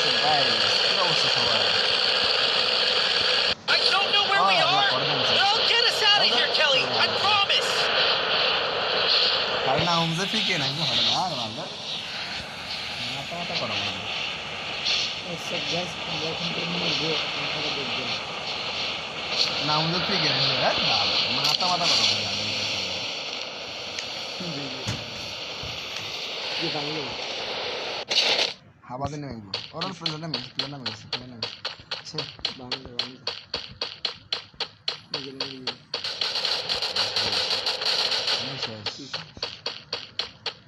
I don't know where we are, but I'll get us out of here, Kelly. I promise. কারণ আমাদের ফিকে নাকি হবে না আর ভালো মাথা মাথা করা মানে সব গ্যাস আমরা এখন নিয়ে আপনারা দেখবেন না আমাদের ফিকে নাকি হ্যাঁ মাথা মাথা করা মানে কি বাংলো হাওয়া দিনে মেঘ ওর প্লেন না সে বাংলো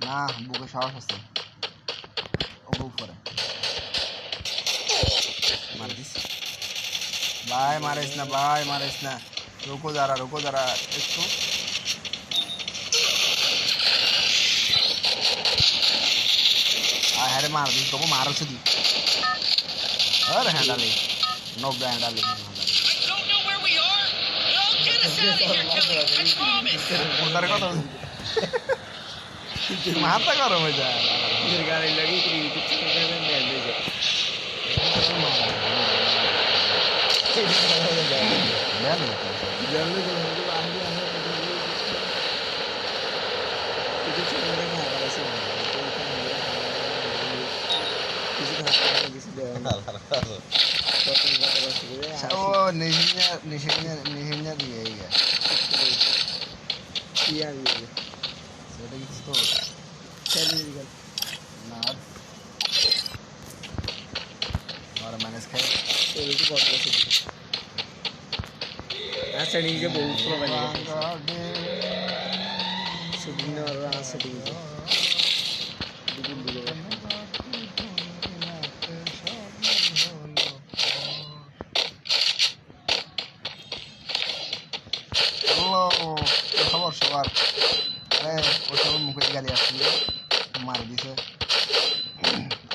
না বুকে সাহস আছে ও বুক করে মার দিস ভাই মারিস না রুকো যারা একটু আরে মার দিস তোকে মারছে দি আরে হ্যান্ডালি no হ্যান্ডালি I don't know where we are, but I'll get us out of here, Kelly. I promise. কোনটার কথা মাথা গরম হয়ে যায় গাড়ি লাগিয়ে ইউটিউব চ্যানেলে ব্যান্ড হয়ে যায় জানলে যে আমি ইউটিউব চ্যানেলে খাবার আছে কিছু ও নিশিয়া দিয়ে কি আর সেটা কিছু তো না और मैनेज खाए itu buat apa sih? Asal ini bau pro banget. Sebenarnya orang asal ini. Bikin dulu. Halo, খবর সবার আরে ও সব মুখে গালি আসছে মার দিছে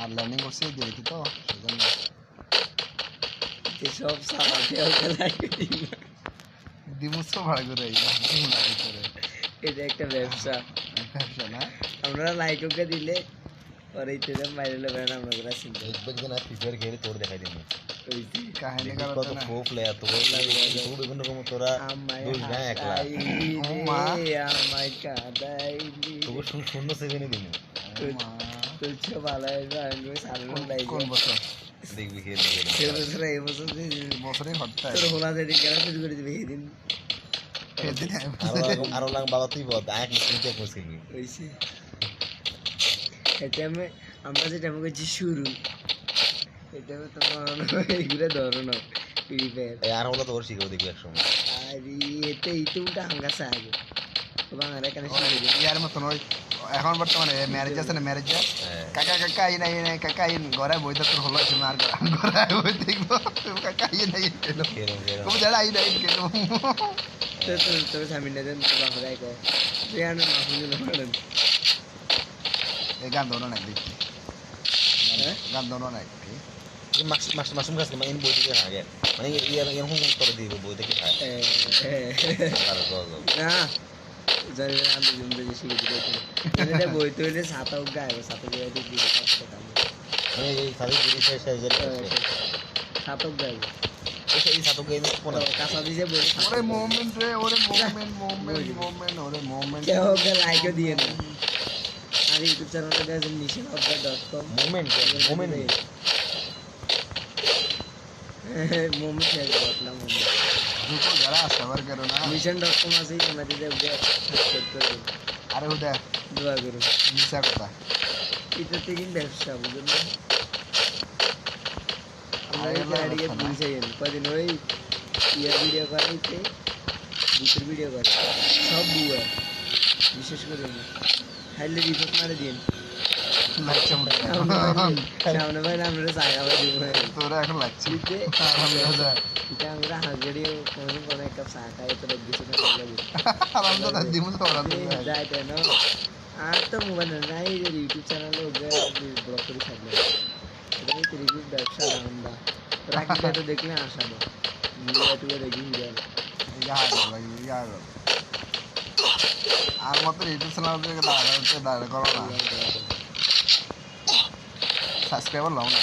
আর লার্নিং করছে দিয়েছি তো সেজন্য সব সারা দিমুস ভাড়া করে এটা একটা ব্যবসা না আমরা লাইক ওকে দিলে পরে ইতে বাইরে লেবে না আমরা করে চিন্তা एक दिन आप प्रिपेयर करे तोड़ दिखाई देंगे কাহিনী को করতে तो না फोक ले तो वो বিভিন্ন রকম তোরা দুই না একলা আমায় কাদাইলি তো শূন্য সেভেনে দিন তুই ভালো আমি সারুন লাই কোন বছর দেখবি কে এই বছর বছরে হত্যা তোর হোলা যেদিন কেন শুরু করে দিবি সেদিন সেদিন আরো লাগ বাবা তুই বল এক চিন্তা করছিলি হইছে এটা আমরা যেটা করছি শুরু এটা তোমার এইগুলো ধরো না প্রিপেয়ার আর হলো তোর শিখাও দেখবি এক সময় আরে এতে উল্টা হাঙ্গাসা আগে তো বাংলা কেন শুরু ইয়ার মতন ওই এখন বর্তমানে ম্যারেজ আছে না ম্যারেজ কাকা এই নাই কাকা এই ঘরে বইতে তোর হলো আছে আর ঘরে বই দেখবো কাকা এই নাই কেন তুমি জানা এই নাই কেন তো স্বামী না দেন তো বাংলা কয় রিয়ান না শুনলে মারেন এই গান ধরো না দেখি গান ধরো না মাসুম গাছ মানে বই থেকে আগে মানে ইয়ার এরকম করে দিব বই থেকে খায় না জানি না আমি জিন্দে যে শিখে দিতে এটা বই তো এটা ছাতাও গায় ছাতা দিয়ে দিবি কাটতে কাম মানে এই সারি গুলি শেষ হয়ে যায় ছাতাও গায় এই সাতো কে কোন কাঁচা দিয়ে বই ওরে মোমেন্ট রে ওরে মোমেন্ট কেউ ওকে লাইক দিয়ে না আর ইউটিউব চ্যানেলটা আছে nishanabda.com মোমেন্ট মোমেন্ট বটলা মোমেন্ট দুটো যারা সবার করো না nishan.com আছে আমাদের যে সাবস্ক্রাইব করে আরে ওটা দোয়া করুন মিছা কথা এটা থেকে ব্যবসা বুঝুন না আমরা আইডিয়া বুঝে গেল কদিন ওই ইয়ার ভিডিও বানাইতে ভিতর ভিডিও করে সব বুয়া বিশেষ করে খাইলে রিপোর্ট মারে দিন লাগছে সামনে ভাই আমরা জায়গা ভাই দিব তোরা এখন লাগছে এটা আমরা হাজারিও কোনো একটা চা খাই তো কিছু না আরামদাদা দিমু তো ওরা যাই তাই না আর তো মোবাইল নাই ইউটিউব চ্যানেলে ব্লগ করে থাকবে এটাই তো রিভিউ ব্যবসা আমরা রাখি তো দেখলে আসা না ইউটিউবে দেখি আর মাত্র ইউটিউব চ্যানেল থেকে দাঁড়া করো না সাবস্ক্রাইবার লাও না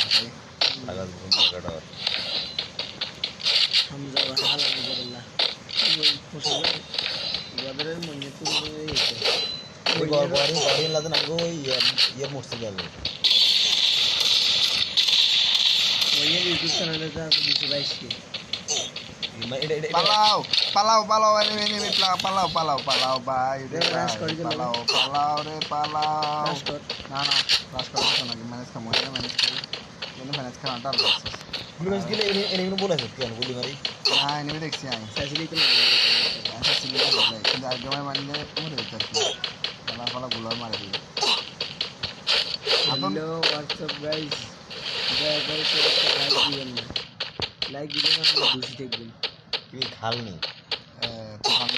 লাগার জায়গাটা হামজা বা হালা বিজাল্লাহ ওই ফসল গদরের মনে তো এই গড়িন লাগে না গো ইয়ে মরছে গেল ওই ইউটিউব চ্যানেলে তো 222 পালাও পালাও পালাও এনিমি পালাও পালাও পালাও ভাই রে রাশ করে দিলাম। পালাও পালাও রে পালাও রাশকর না না রাশ করতে না ম্যানেজ কাম হয় না ম্যানেজ করে কিন্তু ম্যানেজ করাটা লস গুলি গেলে এনে বলেছে কেন গুলি মারি না এনিমি দেখছি আমি সাইজলি তো না আচ্ছা সিলিন্ডার বলে কিন্তু আগে আমার মানে মরে যেত আর কি পালা পালা গুলার মারে দিই এখন হ্যালো হোয়াটসঅ্যাপ গাইস দয়া করে লাইক দিবেন না খুশি থাকবেন কি খাল নেই তো খান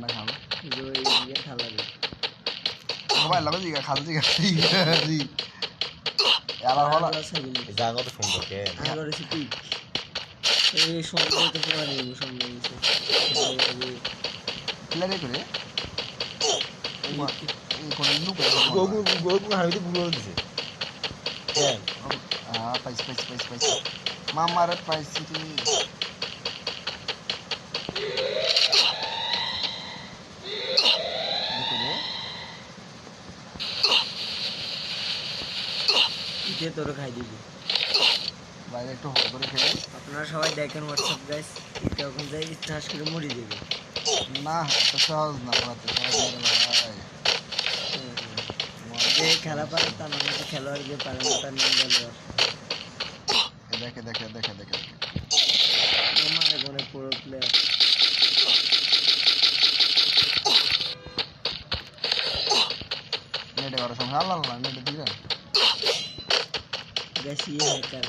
না খান যে ওই ইয়ে খালা রে সবাই লাগো জিগা খাল জিগা জি আবার হলো জায়গা তো সুন্দর কে আমার রেসিপি এই সম্পর্ক তো পুরো নেই সম্পর্ক প্লেয়ারে করে এই কোন লুক গোগু হাবিতে গুলো দিছে কেন পাইস মামার পাইছি রে ইতে তোর খাই দিবি বাইরে একটু হল করে খেলে আপনারা সবাই দেখেন হোয়াটসঅ্যাপ গাইস ইতে এখন যাই ইতিহাস করে মরি দেবে না তো সহজ না বলাতে সহজ না ভাই যে খেলা পারে তার নাম হচ্ছে খেলোয়াড়, যে পারে না তার নাম খেলোয়াড়। দেখে দেখে দেখে দেখে আমার এখানে পুরো প্লেয়ার নেটে করার সময় আল্লাহ আল্লাহ নেটে দিলেন गाइस ये हैकर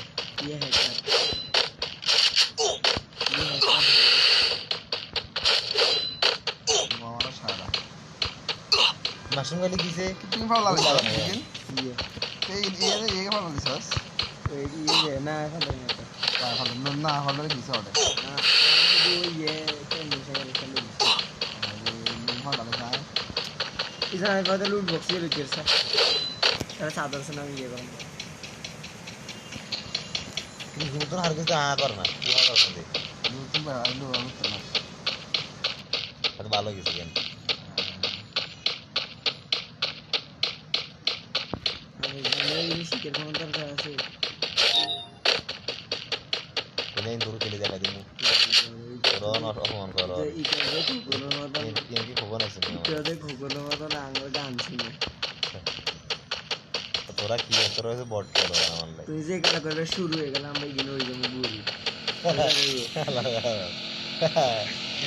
ये हैकर বড় সারা মাশরুম গালি কিছে তুমি ভালো লাগে চিকেন ये এই এই ভালো দিছস ये ना ऐसा नहीं होता ভালো না ভালো দিছ ওটা हां जो ये तो मुझे चलो ভালো লাগে इधर आए बाद लूट बॉक्स ये लेकर सा তারা সাদর से नाम ये करूंगा কিন্তু তুমি তো আর কিছু কর না কি কর না দে তুমি ভালো ভালো না আর ভালো কিছু কেন আমি জানি এই শিকের কাউন্টার কা আছে কোনে দূর খেলে দেখা দিমু রন অপমান কর যে ই করে তো কোনো মতন কি খবর আছে না ইটাতে কোনো মতন আঙ্গুল ডানছি না তোরা কি তোরা হচ্ছে বট করো আমার লাগে তুই যে খেলা করবে শুরু হয়ে গেল আমরা গিয়ে ওই জন্য বুঝি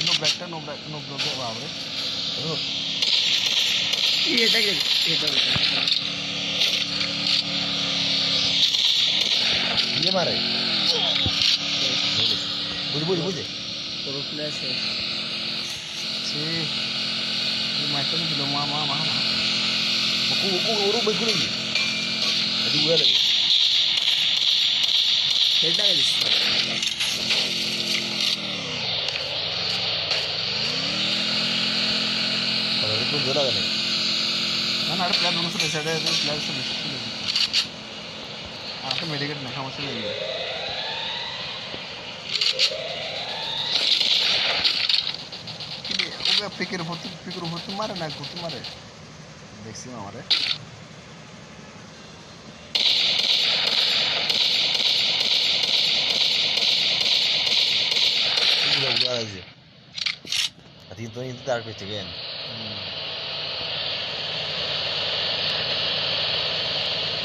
নো ব্যাকটা নো ব্যাক নো ব্যাক বাবরে এটা কি এটা ये मारे बुझ बुझ बुझे পুরো প্লেয়ার শেষ সে এই মাইটা দিল মা মা মা को ओरो बैठ नहीं अभी हुआ लगे এটা গেলিস और को जोड़ा गने না না প্লেয়ার দুটো সাইডে সাইডে প্লেয়ার সব বেশি ছিল আর তো মেডিকেট না সমস্যা নেই ওকে পিকের উপর তো মারে না ঘুরতে মারে দেখছি আমারে बुला बुला रही अति तो इंतजार पे चले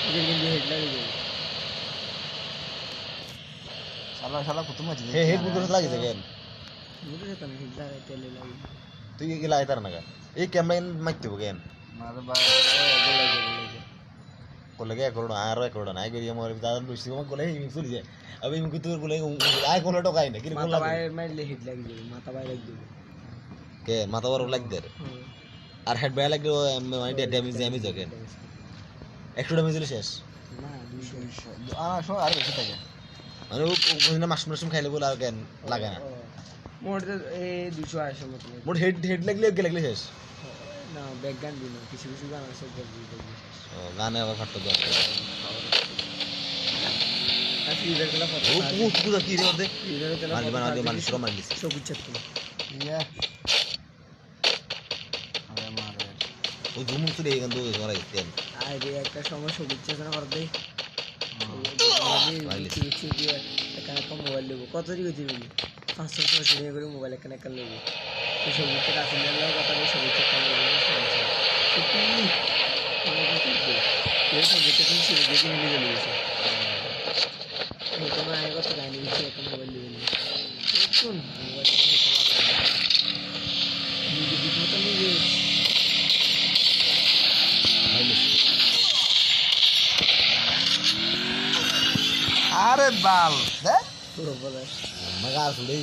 এদের কিন্তু হেড লাগে যাবে শালা শালা কত মাছ हे हे बुदर लागे चले মুখে যেত না হেড লাগে তেলে লাগে तो ये लाए तार ना का ये कैमरा इन मत हो गया মারে ভাই को लगे करोड़ आ रहा है करोड़ ना गई हमारे दादा लुसी को बोले ही सुन जाए अभी इनको तो बोले आए को लटो काई ना कि মাথা বাইরে মারলে হেড লাগে যাবে মাথা বাইরে লাগে যাবে के माथा वर लाग दे আর হেড বাই লাগলে মানে ড্যামেজ ড্যামেজ হবে 100 ড্যামেজ হলে শেষ না 200 শো আর বেশি থাকে মানে ও মাশরুম খাইলে বলে আর কেন লাগে না মোট এই 280 মত মোট হেড হেড লাগলে লাগলে শেষ না ব্যাক গান দিন কিছু কিছু গান আছে বলবি ও গানে আবার ফাটতো দরকার ফ্রিজের খেলা ফটো ও পুরো কি রে ওদের ফ্রিজের খেলা মালিশ মালিশ সবুজ চাকরি ইয়া আরে মারে ও জুমুন সুরে এখান তো ধরাই তেল আরে একটা সময় সবুজ চাকরি করে দেই এখানে একটা মোবাইল নেবো কত দিকে দিবি 500 টাকা করে মোবাইল এখানে একটা নেবো তো সবুজ চাকরি আছে নিলেও কথা বলে সবুজ চাকরি নেবো সবুজ চাকরি ছিল দেখে মিলে চলে গেছে তোমার আগে কত গাড়ি নিয়েছি একটা মোবাইল নেবেন দেখুন মোবাইল নিজে দিক মতো নিজে আরে বাল দেখ পুরো বলে মগা সুরে